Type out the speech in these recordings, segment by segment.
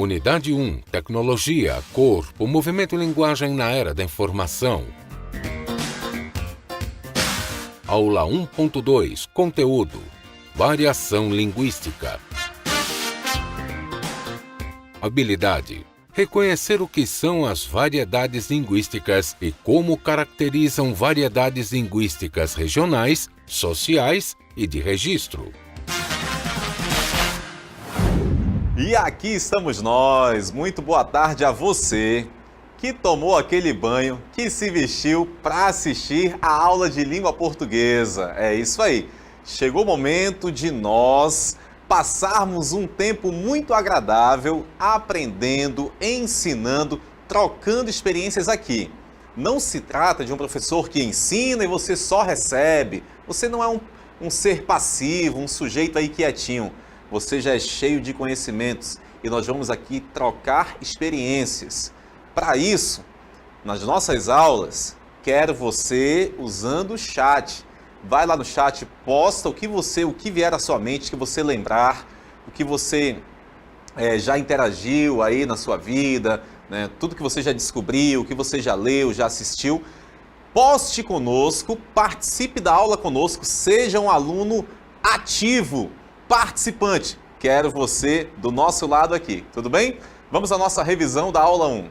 Unidade 1, Tecnologia, Corpo, Movimento e Linguagem na Era da Informação. Aula 1.2, Conteúdo, Variação Linguística. Habilidade: reconhecer o que são as variedades linguísticas e como caracterizam variedades linguísticas regionais, sociais e de registro. E aqui estamos nós. Muito boa tarde a você que tomou aquele banho, que se vestiu para assistir a aula de língua portuguesa. É isso aí. Chegou o momento de nós passarmos um tempo muito agradável aprendendo, ensinando, trocando experiências aqui. Não se trata de um professor que ensina e você só recebe. Você não é um ser passivo, um sujeito aí quietinho. Você já é cheio de conhecimentos e nós vamos aqui trocar experiências. Para isso, nas nossas aulas, quero você usando o chat. Vai lá no chat, posta o que vier à sua mente, o que você lembrar, o que você já interagiu aí na sua vida, né? Tudo que você já descobriu, o que você já leu, já assistiu. Poste conosco, participe da aula conosco, seja um aluno ativo, participante. Quero você do nosso lado aqui, tudo bem? Vamos à nossa revisão da aula 1.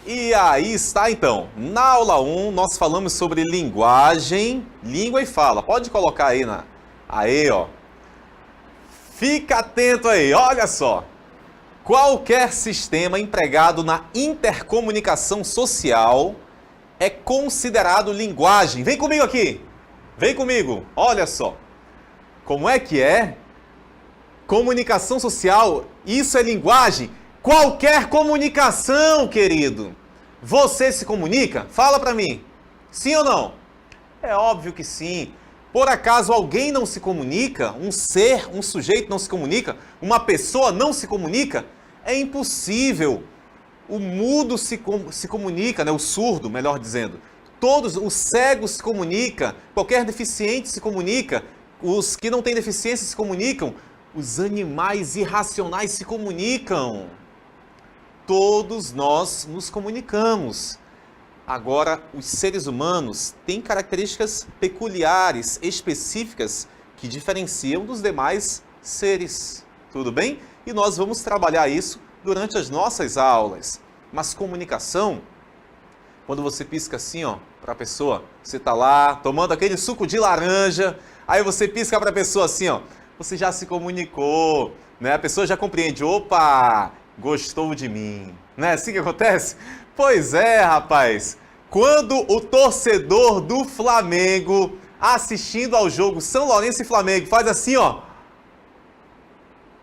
E aí está então, na aula 1 nós falamos sobre linguagem, língua e fala. Pode colocar aí aí, ó. Fica atento aí, olha só. Qualquer sistema empregado na intercomunicação social é considerado linguagem. Vem comigo aqui. Vem comigo. Olha só. Como é que é? Comunicação social, isso é linguagem? Qualquer comunicação, querido. Você se comunica? Fala pra mim. Sim ou não? É óbvio que sim. Por acaso alguém não se comunica? Um ser, um sujeito não se comunica? Uma pessoa não se comunica? É impossível. O mudo se comunica, né? O surdo, melhor dizendo. Todos, os cegos se comunicam, qualquer deficiente se comunica, os que não têm deficiência se comunicam, os animais irracionais se comunicam. Todos nós nos comunicamos. Agora, os seres humanos têm características peculiares, específicas, que diferenciam dos demais seres. Tudo bem? E nós vamos trabalhar isso durante as nossas aulas. Mas comunicação, quando você pisca assim, ó, para a pessoa, você está lá tomando aquele suco de laranja, aí você pisca para a pessoa assim, ó, você já se comunicou, né? A pessoa já compreende, opa, gostou de mim, não é assim que acontece? Pois é, rapaz. Quando o torcedor do Flamengo, assistindo ao jogo São Lourenço e Flamengo, faz assim, ó,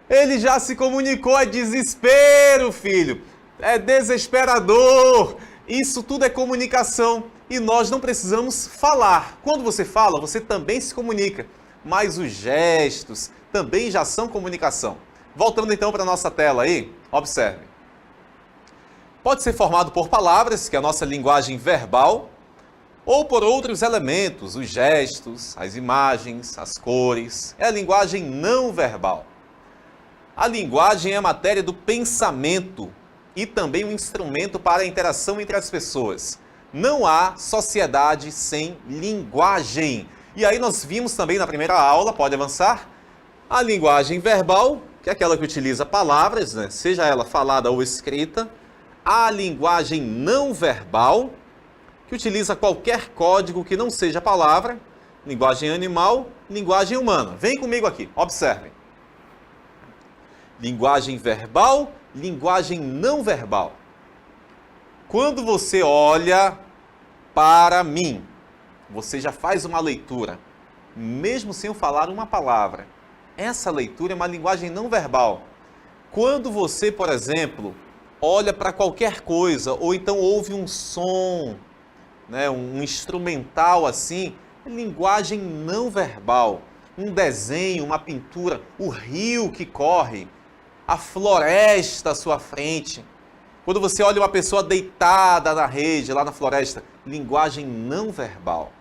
ele já se comunicou, é desespero, filho. É desesperador. Isso tudo é comunicação e nós não precisamos falar. Quando você fala, você também se comunica. Mas os gestos também já são comunicação. Voltando então para a nossa tela aí, observe. Pode ser formado por palavras, que é a nossa linguagem verbal, ou por outros elementos, os gestos, as imagens, as cores. É a linguagem não verbal. A linguagem é a matéria do pensamento e também um instrumento para a interação entre as pessoas. Não há sociedade sem linguagem. E aí nós vimos também na primeira aula, pode avançar, a linguagem verbal, que é aquela que utiliza palavras, né? Seja ela falada ou escrita. A linguagem não verbal, que utiliza qualquer código que não seja palavra. Linguagem animal, linguagem humana. Vem comigo aqui, observem. Linguagem verbal, linguagem não verbal. Quando você olha para mim, você já faz uma leitura, mesmo sem eu falar uma palavra. Essa leitura é uma linguagem não verbal. Quando você, por exemplo, olha para qualquer coisa, ou então ouve um som, né, um instrumental assim, é linguagem não verbal. Um desenho, uma pintura, o rio que corre, a floresta à sua frente. Quando você olha uma pessoa deitada na rede, lá na floresta, linguagem não verbal.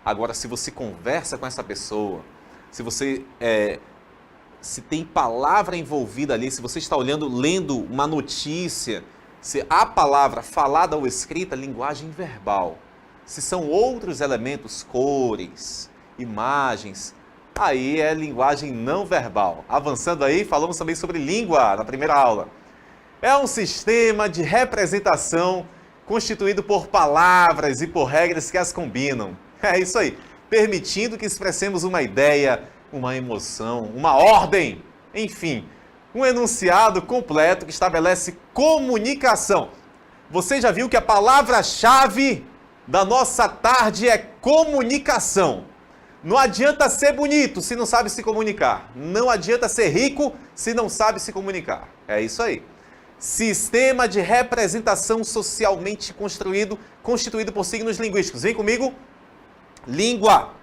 Agora, se você conversa com essa pessoa, se você se tem palavra envolvida ali, se você está lendo uma notícia, se a palavra falada ou escrita, linguagem verbal. Se são outros elementos, cores, imagens, aí é linguagem não verbal. Avançando aí, falamos também sobre língua na primeira aula. É um sistema de representação constituído por palavras e por regras que as combinam. É isso aí, permitindo que expressemos uma ideia, uma emoção, uma ordem, enfim, um enunciado completo que estabelece comunicação. Você já viu que a palavra-chave da nossa tarde é comunicação. Não adianta ser bonito se não sabe se comunicar. Não adianta ser rico se não sabe se comunicar. É isso aí. Sistema de representação socialmente constituído por signos linguísticos. Vem comigo. Língua.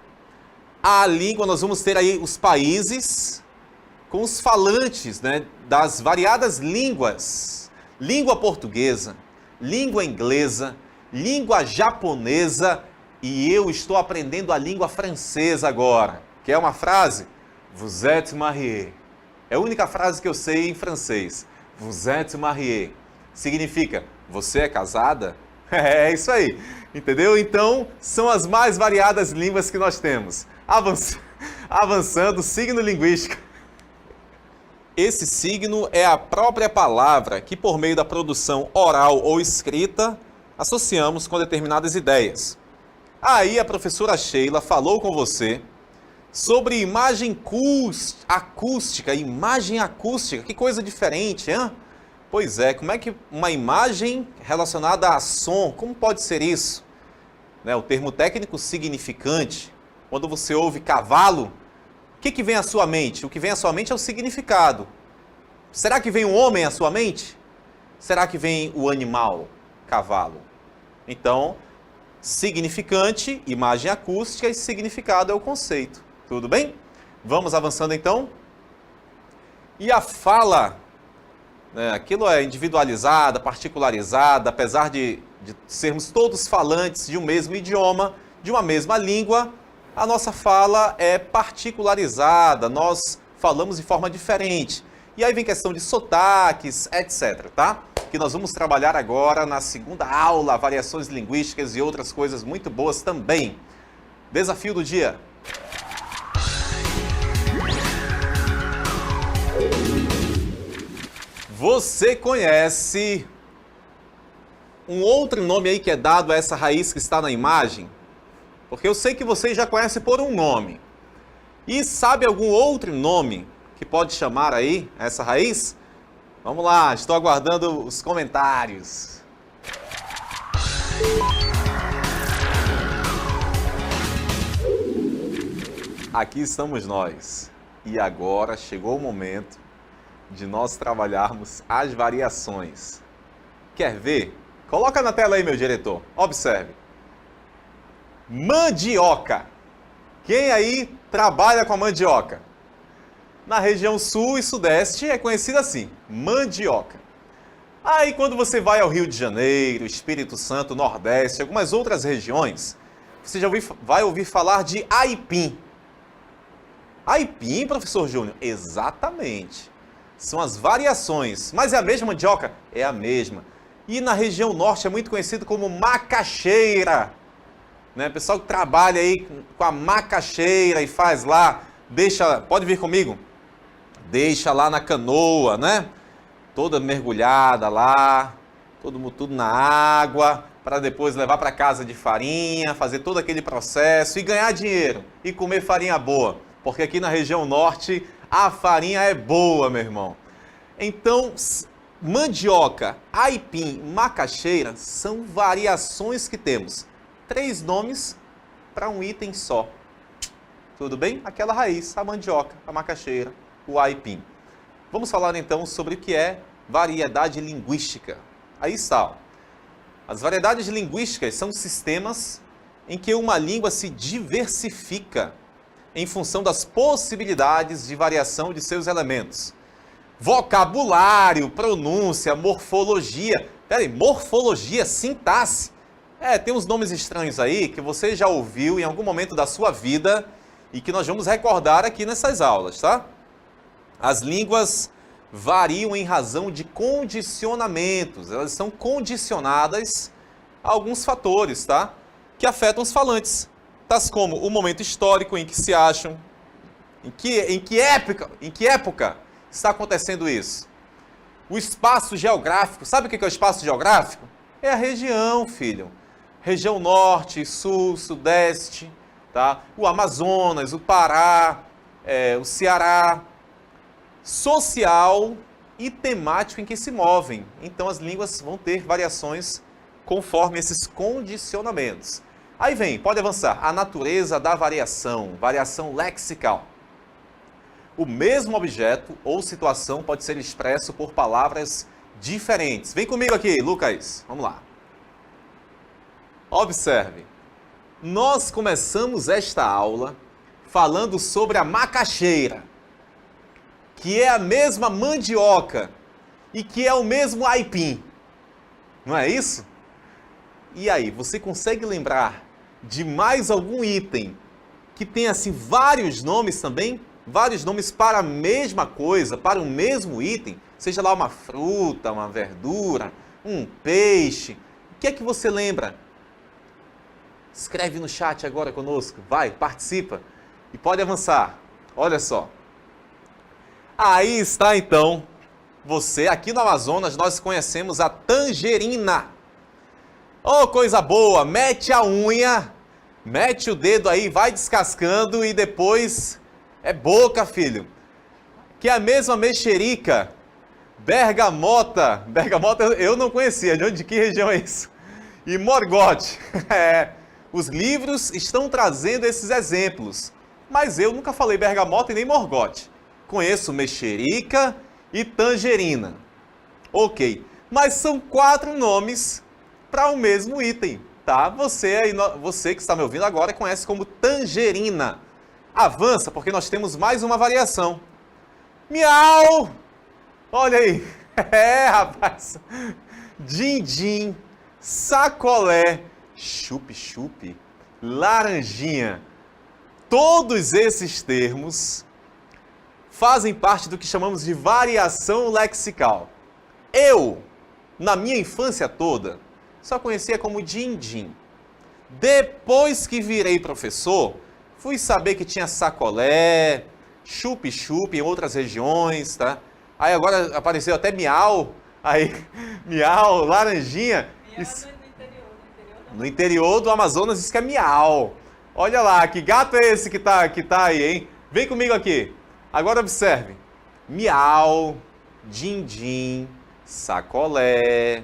A língua, nós vamos ter aí os países com os falantes, né, das variadas línguas. Língua portuguesa, língua inglesa, língua japonesa e eu estou aprendendo a língua francesa agora. Que é uma frase? Vous êtes marié. É a única frase que eu sei em francês. Vous êtes marié. Significa, você é casada? É isso aí, entendeu? Então, são as mais variadas línguas que nós temos. Avançando, signo linguístico. Esse signo é a própria palavra que, por meio da produção oral ou escrita, associamos com determinadas ideias. Aí a professora Sheila falou com você sobre imagem acústica, imagem acústica, que coisa diferente, hein? Pois é, como é que uma imagem relacionada a som, como pode ser isso? Né, o termo técnico significante, quando você ouve cavalo, o que vem à sua mente? O que vem à sua mente é o significado. Será que vem um homem à sua mente? Será que vem o animal, cavalo? Então, significante, imagem acústica e significado é o conceito. Tudo bem? Vamos avançando então. E a fala, né, aquilo é individualizada, particularizada, apesar de sermos todos falantes de um mesmo idioma, de uma mesma língua, a nossa fala é particularizada, nós falamos de forma diferente. E aí vem questão de sotaques, etc, tá? Que nós vamos trabalhar agora na segunda aula, variações linguísticas e outras coisas muito boas também. Desafio do dia. Você conhece um outro nome aí que é dado a essa raiz que está na imagem? Porque eu sei que vocês já conhecem por um nome. E sabe algum outro nome que pode chamar aí essa raiz? Vamos lá, estou aguardando os comentários. Aqui estamos nós. E agora chegou o momento de nós trabalharmos as variações. Quer ver? Coloca na tela aí, meu diretor. Observe. Mandioca. Quem aí trabalha com a mandioca? Na região sul e sudeste é conhecida assim, mandioca. Aí quando você vai ao Rio de Janeiro, Espírito Santo, Nordeste, algumas outras regiões, você já vai ouvir falar de aipim. Aipim, professor Júnior? Exatamente. São as variações. Mas é a mesma mandioca? É a mesma. E na região norte é muito conhecido como macaxeira. Né? Pessoal que trabalha aí com a macaxeira e faz lá, pode vir comigo, deixa lá na canoa, né? Toda mergulhada lá, tudo na água, para depois levar para casa de farinha, fazer todo aquele processo e ganhar dinheiro e comer farinha boa. Porque aqui na região norte a farinha é boa, meu irmão. Então, mandioca, aipim, macaxeira são variações que temos. 3 nomes para um item só. Tudo bem? Aquela raiz, a mandioca, a macaxeira, o aipim. Vamos falar então sobre o que é variedade linguística. Aí está. Ó. As variedades linguísticas são sistemas em que uma língua se diversifica em função das possibilidades de variação de seus elementos. Vocabulário, pronúncia, morfologia. Peraí, morfologia, sintaxe. Tem uns nomes estranhos aí que você já ouviu em algum momento da sua vida e que nós vamos recordar aqui nessas aulas, tá? As línguas variam em razão de condicionamentos. Elas são condicionadas a alguns fatores, tá? Que afetam os falantes, tais como o momento histórico em que se acham, em que época está acontecendo isso. O espaço geográfico, sabe o que é o espaço geográfico? É a região, filho. Região norte, sul, sudeste, tá? O Amazonas, o Pará, o Ceará. Social e temático em que se movem. Então as línguas vão ter variações conforme esses condicionamentos. Aí vem, pode avançar, a natureza da variação, variação lexical. O mesmo objeto ou situação pode ser expresso por palavras diferentes. Vem comigo aqui, Lucas. Vamos lá. Observe. Nós começamos esta aula falando sobre a macaxeira, que é a mesma mandioca e que é o mesmo aipim. Não é isso? E aí, você consegue lembrar de mais algum item que tem assim vários nomes também? Vários nomes para a mesma coisa, para o mesmo item? Seja lá uma fruta, uma verdura, um peixe. O que é que você lembra? Escreve no chat agora conosco. Vai, participa. E pode avançar. Olha só. Aí está então, você, aqui no Amazonas, nós conhecemos a tangerina. Oh, coisa boa, mete a unha, mete o dedo aí, vai descascando e depois é boca, filho. Que é a mesma mexerica, bergamota eu não conhecia, de que região é isso? E morgote, os livros estão trazendo esses exemplos, mas eu nunca falei bergamota e nem morgote. Conheço mexerica e tangerina. Ok, mas são 4 nomes para o mesmo item, tá? Você que está me ouvindo agora conhece como tangerina. Avança, porque nós temos mais uma variação. Miau! Olha aí. Rapaz. Din-din, sacolé, chup-chup, laranjinha. Todos esses termos fazem parte do que chamamos de variação lexical. Eu, na minha infância toda, só conhecia como din-din. Depois que virei professor, fui saber que tinha sacolé, chup-chup em outras regiões, tá? Aí agora apareceu até miau, aí miau, laranjinha. Miau no interior, no interior do Amazonas diz que é miau. Olha lá, que gato é esse que tá aí, hein? Vem comigo aqui. Agora observe. Miau, din-din, sacolé,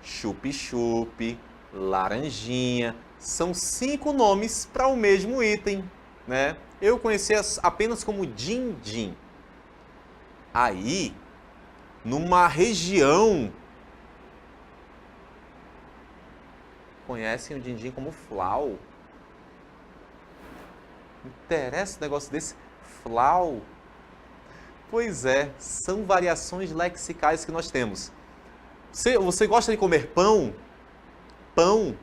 chup-chup, laranjinha. São 5 nomes para o mesmo item, né? Eu conhecia apenas como din-din. Aí, numa região, conhecem o din-din como flau. Interessa um negócio desse? Flau. Pois é, são variações lexicais que nós temos. Você gosta de comer pão? Pão.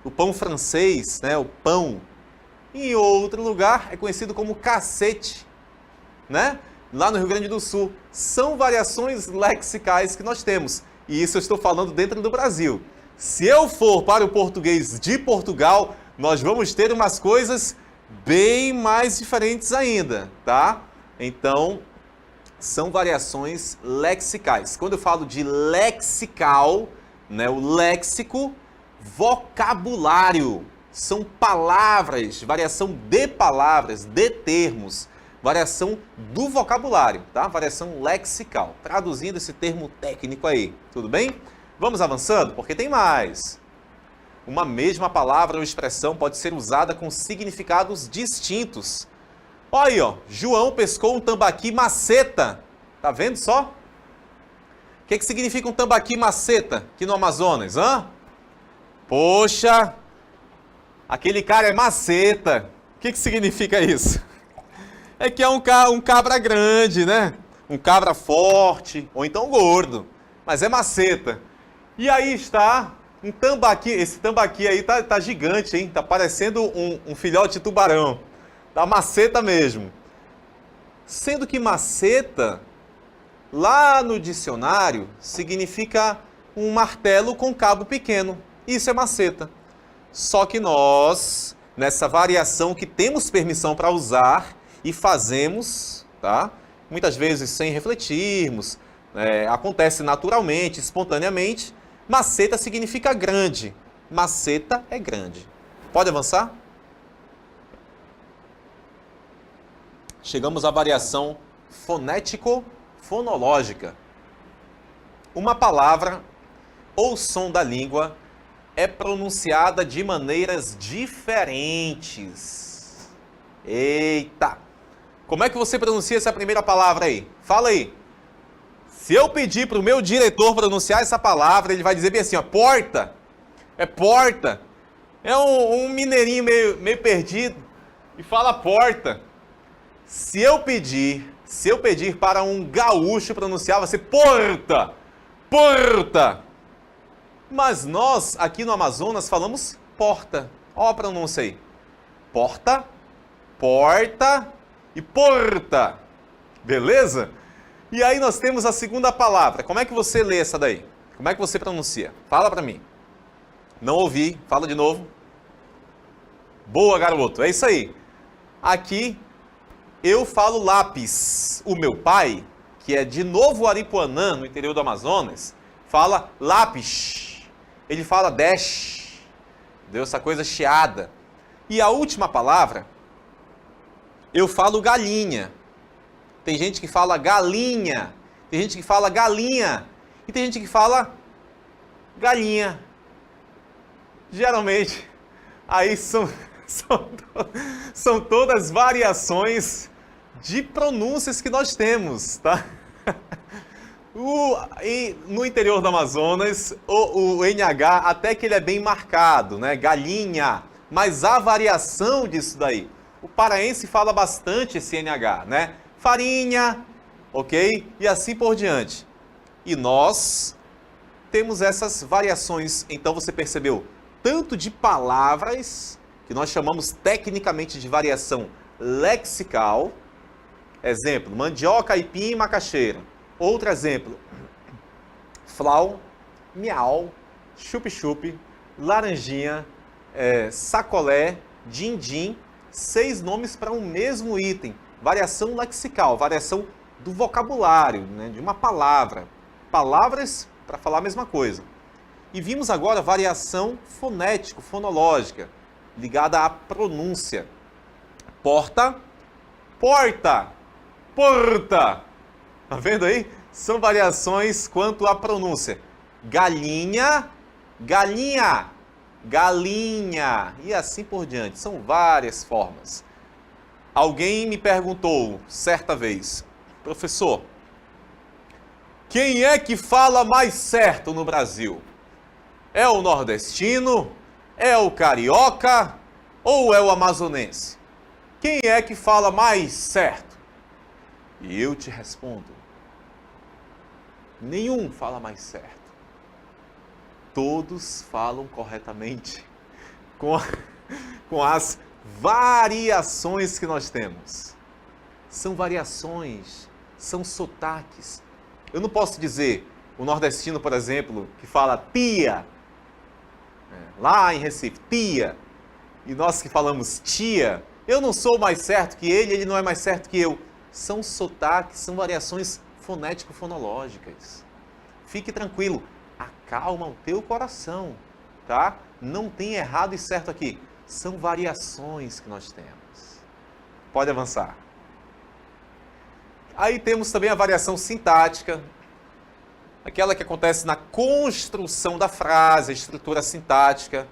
O pão francês, né? O pão. Em outro lugar é conhecido como cacete, né? Lá no Rio Grande do Sul. São variações lexicais que nós temos. E isso eu estou falando dentro do Brasil. Se eu for para o português de Portugal, nós vamos ter umas coisas bem mais diferentes ainda, tá? Então, são variações lexicais. Quando eu falo de lexical, né, o léxico, vocabulário, são palavras, variação de palavras, de termos, variação do vocabulário, tá? Variação lexical, traduzindo esse termo técnico aí, tudo bem? Vamos avançando, porque tem mais. Uma mesma palavra ou expressão pode ser usada com significados distintos. Olha aí, ó, João pescou um tambaqui maceta. Tá vendo só? O que significa um tambaqui maceta aqui no Amazonas, hã? Poxa, aquele cara é maceta. O que significa isso? É que é um cabra grande, né? Um cabra forte, ou então gordo. Mas é maceta. E aí está Um tambaqui, esse tambaqui aí tá gigante, hein? Tá parecendo um filhote de tubarão. Tá maceta mesmo. Sendo que maceta, lá no dicionário, significa um martelo com cabo pequeno. Isso é maceta. Só que nós, nessa variação que temos permissão para usar e fazemos, tá? Muitas vezes sem refletirmos, acontece naturalmente, espontaneamente, maceta significa grande. Maceta é grande. Pode avançar? Chegamos à variação fonético-fonológica. Uma palavra ou som da língua é pronunciada de maneiras diferentes. Eita! Como é que você pronuncia essa primeira palavra aí? Fala aí. Se eu pedir para o meu diretor pronunciar essa palavra, ele vai dizer bem assim, ó, porta. É porta. É um mineirinho meio perdido e fala porta. Se eu pedir para um gaúcho pronunciar, vai ser porta, porta. Mas nós, aqui no Amazonas, falamos porta. Olha a pronúncia aí. Porta, porta e porta. Beleza? E aí nós temos a segunda palavra. Como é que você lê essa daí? Como é que você pronuncia? Fala para mim. Não ouvi. Fala de novo. Boa, garoto. É isso aí. Aqui eu falo lápis. O meu pai, que é de Novo Aripuanã, no interior do Amazonas, fala lápis. Ele fala dash. Deu essa coisa chiada. E a última palavra, eu falo galinha. Tem gente que fala galinha. Tem gente que fala galinha. E tem gente que fala galinha. Geralmente, aí são todas variações de pronúncias que nós temos, tá? E no interior do Amazonas, o NH até que ele é bem marcado, né? Galinha, mas há variação disso daí. O paraense fala bastante esse NH, né? Farinha, ok? E assim por diante. E nós temos essas variações, então você percebeu, tanto de palavras, que nós chamamos tecnicamente de variação lexical, exemplo, mandioca, aipim e macaxeira. Outro exemplo, flau, miau, chup-chup, laranjinha, sacolé, din-din, 6 nomes para um mesmo item. Variação lexical, variação do vocabulário, né, de uma palavra. Palavras para falar a mesma coisa. E vimos agora variação fonético, fonológica, ligada à pronúncia. Porta, porta, porta. Tá vendo aí? São variações quanto à pronúncia. Galinha, galinha, galinha. E assim por diante. São várias formas. Alguém me perguntou certa vez, professor, quem é que fala mais certo no Brasil? É o nordestino? É o carioca? Ou é o amazonense? Quem é que fala mais certo? E eu te respondo, nenhum fala mais certo. Todos falam corretamente com as variações que nós temos. São variações, são sotaques. Eu não posso dizer, o nordestino, por exemplo, que fala tia, lá em Recife, tia, e nós que falamos tia, eu não sou mais certo que ele não é mais certo que eu. São sotaques, são variações fonético-fonológicas. Fique tranquilo, acalma o teu coração, tá? Não tem errado e certo aqui. São variações que nós temos. Pode avançar. Aí temos também a variação sintática, aquela que acontece na construção da frase, a estrutura sintática,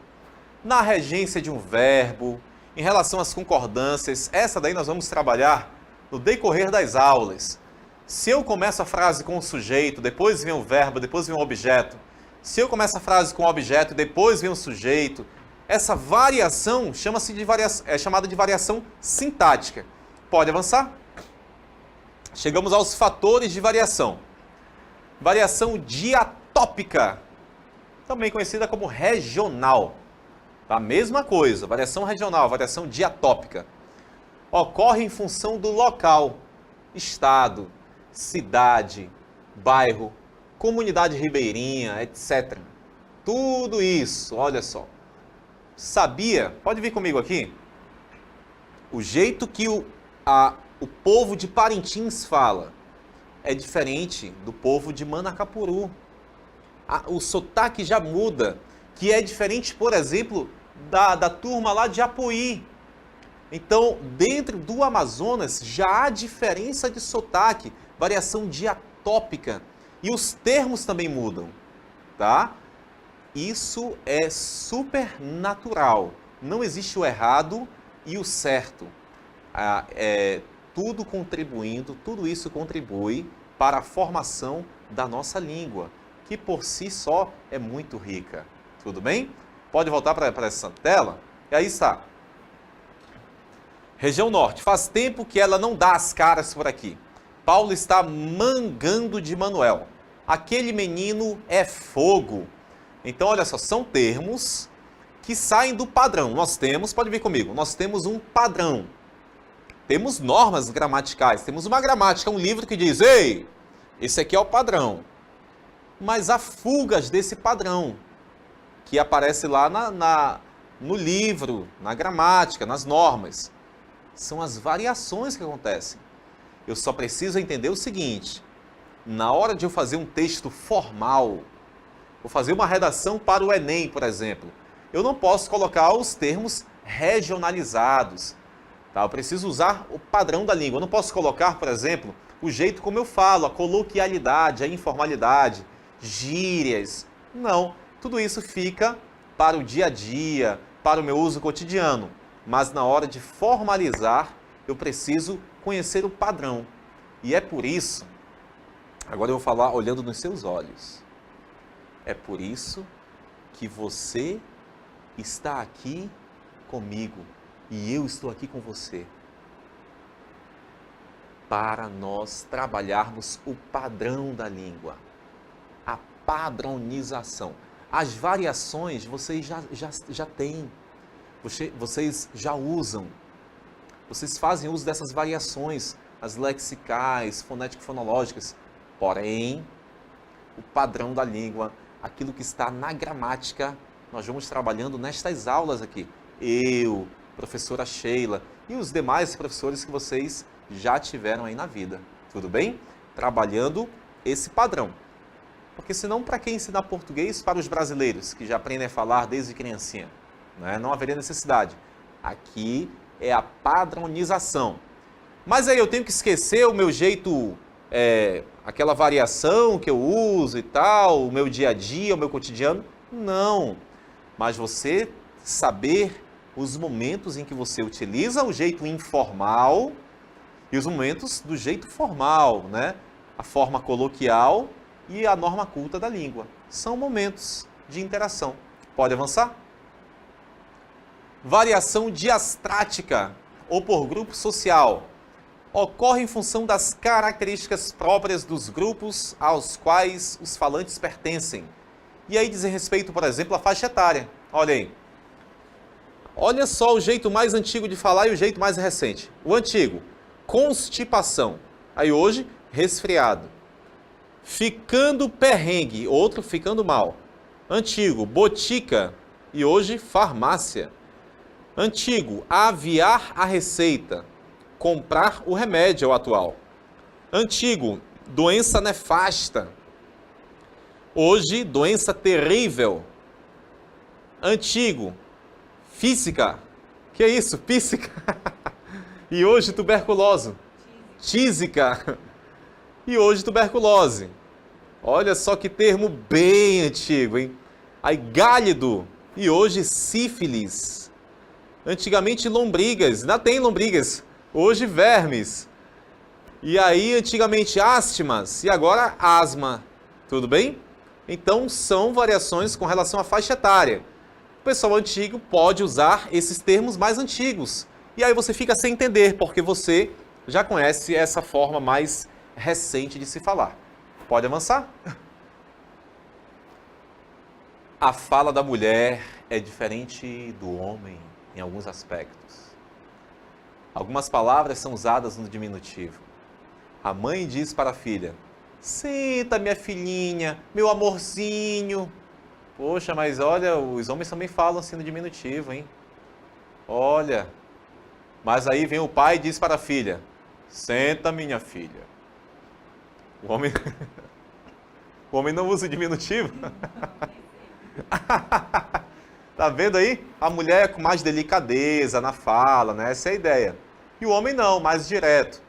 na regência de um verbo, em relação às concordâncias. Essa daí nós vamos trabalhar no decorrer das aulas. Se eu começo a frase com o sujeito, depois vem o verbo, depois vem o objeto. Se eu começo a frase com o objeto, depois vem o sujeito. Essa variação é chamada de variação sintática. Pode avançar? Chegamos aos fatores de variação. Variação diatópica. também conhecida como regional. A mesma coisa, variação regional, variação diatópica. Ocorre em função do local, estado, cidade, bairro, comunidade ribeirinha, etc. Tudo isso, olha só. Sabia? Pode vir comigo aqui. O jeito que o povo de Parintins fala é diferente do povo de Manacapuru. O sotaque já muda, que é diferente, por exemplo, da turma lá de Apuí. Então, dentro do Amazonas, já há diferença de sotaque, variação diatópica. E os termos também mudam, tá? Isso é super natural. Não existe o errado e o certo. Tudo contribuindo, tudo isso contribui para a formação da nossa língua, que por si só é muito rica. Tudo bem? Pode voltar para essa tela? E aí está. Região Norte. Faz tempo que ela não dá as caras por aqui. Paulo está mangando de Manuel. Aquele menino é fogo. Então, olha só, são termos que saem do padrão. Nós temos, pode vir comigo, nós temos um padrão. Temos normas gramaticais, temos uma gramática, um livro que diz, ei, esse aqui é o padrão. Mas há fugas desse padrão, que aparece lá no livro, na gramática, nas normas. São as variações que acontecem. Eu só preciso entender o seguinte, na hora de eu fazer um texto formal, vou fazer uma redação para o Enem, por exemplo, eu não posso colocar os termos regionalizados. Tá? Eu preciso usar o padrão da língua. Eu não posso colocar, por exemplo, o jeito como eu falo, a coloquialidade, a informalidade, gírias. Não, tudo isso fica para o dia a dia, para o meu uso cotidiano. Mas na hora de formalizar, eu preciso conhecer o padrão. E é por isso, agora eu vou falar olhando nos seus olhos, é por isso que você está aqui comigo e eu estou aqui com você. Para nós trabalharmos o padrão da língua, a padronização. As variações vocês já têm, vocês já usam, vocês fazem uso dessas variações, as lexicais, fonético-fonológicas, porém, o padrão da língua, aquilo que está na gramática, nós vamos trabalhando nestas aulas aqui. Eu, professora Sheila e os demais professores que vocês já tiveram aí na vida. Tudo bem? Trabalhando esse padrão. Porque senão, para quem ensinar português para os brasileiros, que já aprendem a falar desde criancinha? Né? Não haveria necessidade. Aqui é a padronização. Mas aí eu tenho que esquecer o meu jeito, aquela variação que eu uso e tal, o meu dia a dia, o meu cotidiano? Não. Mas você saber os momentos em que você utiliza o jeito informal e os momentos do jeito formal, né? A forma coloquial e a norma culta da língua. São momentos de interação. Pode avançar? Variação diastrática ou por grupo social. Ocorre em função das características próprias dos grupos aos quais os falantes pertencem. E aí diz respeito, por exemplo, à faixa etária. Olha aí. Olha só o jeito mais antigo de falar e o jeito mais recente. O antigo, constipação. Aí hoje, resfriado. Ficando perrengue, outro ficando mal. Antigo, botica. E hoje, farmácia. Antigo, aviar a receita. Comprar o remédio é o atual. Antigo, doença nefasta. Hoje, doença terrível. Antigo, física. Que é isso? Física. E hoje, tuberculose. Tísica. E hoje, tuberculose. Olha só que termo bem antigo, hein? Aí, gálido. E hoje, sífilis. Antigamente, lombrigas. Ainda tem lombrigas. Hoje, vermes. E aí, antigamente, asmas. E agora, asma. Tudo bem? Então, são variações com relação à faixa etária. O pessoal antigo pode usar esses termos mais antigos. E aí você fica sem entender, porque você já conhece essa forma mais recente de se falar. Pode avançar? A fala da mulher é diferente do homem em alguns aspectos. Algumas palavras são usadas no diminutivo. A mãe diz para a filha: senta, minha filhinha, meu amorzinho. Poxa, mas olha, os homens também falam assim no diminutivo, hein? Olha. Mas aí vem o pai e diz para a filha: senta, minha filha. O homem, o homem não usa o diminutivo. Tá vendo aí? A mulher é com mais delicadeza na fala, né? Essa é a ideia. E o homem não, mais direto.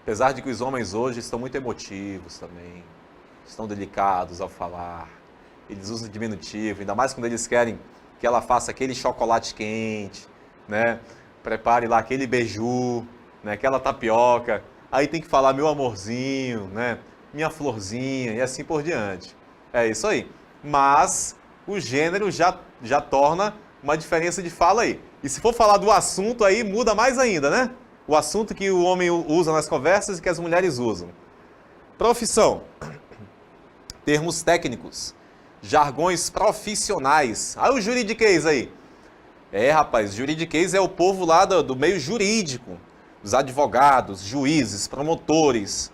Apesar de que os homens hoje estão muito emotivos também, estão delicados ao falar. Eles usam diminutivo, ainda mais quando eles querem que ela faça aquele chocolate quente, né? Prepare lá aquele beiju, né? Aquela tapioca. Aí tem que falar meu amorzinho, né? Minha florzinha e assim por diante. É isso aí. Mas o gênero já torna uma diferença de fala aí. E se for falar do assunto aí, muda mais ainda, né? O assunto que o homem usa nas conversas e que as mulheres usam. Profissão. Termos técnicos. Jargões profissionais. Ah, o juridiquês aí. Rapaz, juridiquês é o povo lá do meio jurídico. Os advogados, juízes, promotores.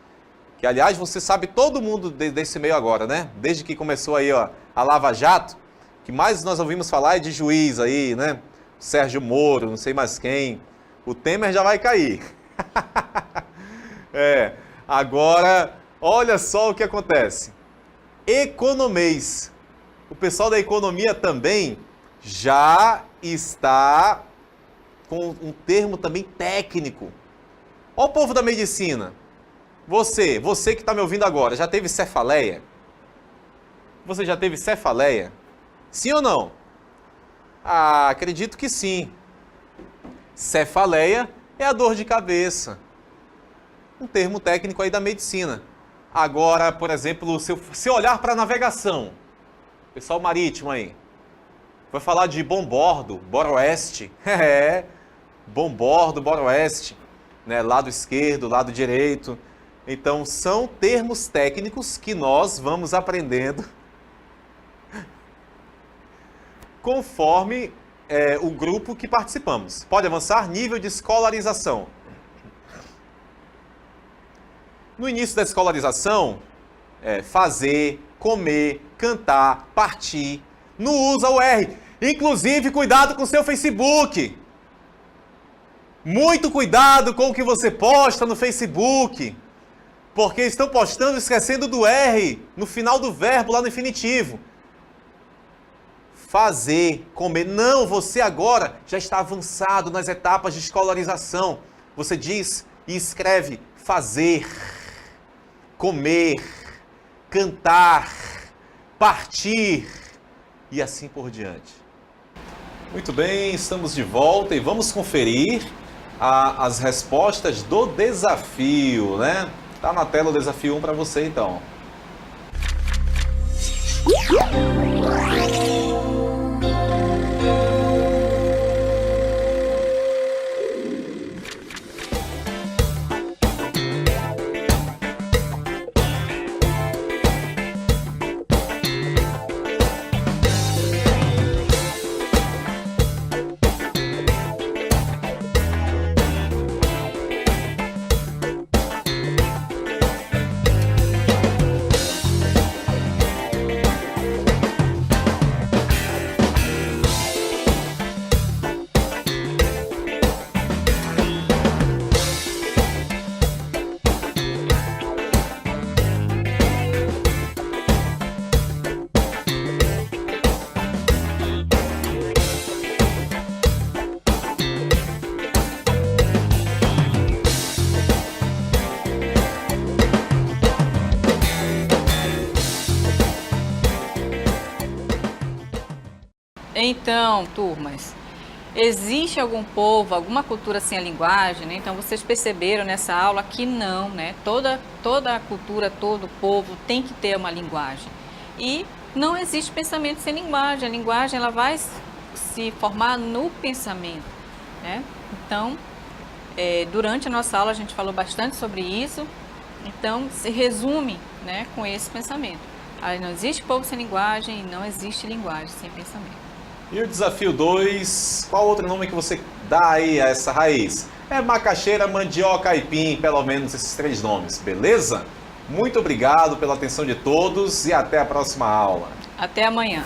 Que, aliás, você sabe todo mundo desse meio agora, né? Desde que começou aí, ó, a Lava Jato, o que mais nós ouvimos falar é de juiz aí, né? Sérgio Moro, não sei mais quem. O Temer já vai cair. Agora, olha só o que acontece. Economês. O pessoal da economia também já está com um termo também técnico. Olha o povo da medicina. Você que está me ouvindo agora, já teve cefaleia? Você já teve cefaleia? Sim ou não? Ah, acredito que sim. Cefaleia é a dor de cabeça. Um termo técnico aí da medicina. Agora, por exemplo, se olhar para a navegação, pessoal marítimo aí, vai falar de bombordo, boroeste. Bombordo, boroeste, né? Lado esquerdo, lado direito. Então, são termos técnicos que nós vamos aprendendo conforme o grupo que participamos. Pode avançar? Nível de escolarização. No início da escolarização, fazer, comer, cantar, partir. Não usa o R. Inclusive, cuidado com o seu Facebook. Muito cuidado com o que você posta no Facebook. Porque estão postando esquecendo do R no final do verbo, lá no infinitivo. Fazer, comer. Não, você agora já está avançado nas etapas de escolarização. Você diz e escreve fazer, comer, cantar, partir e assim por diante. Muito bem, estamos de volta e vamos conferir as respostas do desafio, né? Tá na tela o desafio 1 para você, então. Então, turmas, existe algum povo, alguma cultura sem a linguagem, né? Então, vocês perceberam nessa aula que não, né? Toda a cultura, todo povo tem que ter uma linguagem. E não existe pensamento sem linguagem. A linguagem, ela vai se formar no pensamento, né? Então, durante a nossa aula, a gente falou bastante sobre isso. Então, se resume, né, com esse pensamento. Aí não existe povo sem linguagem e não existe linguagem sem pensamento. E o desafio 2, qual outro nome que você dá aí a essa raiz? É macaxeira, mandioca, aipim, pelo menos esses 3 nomes, beleza? Muito obrigado pela atenção de todos e até a próxima aula. Até amanhã.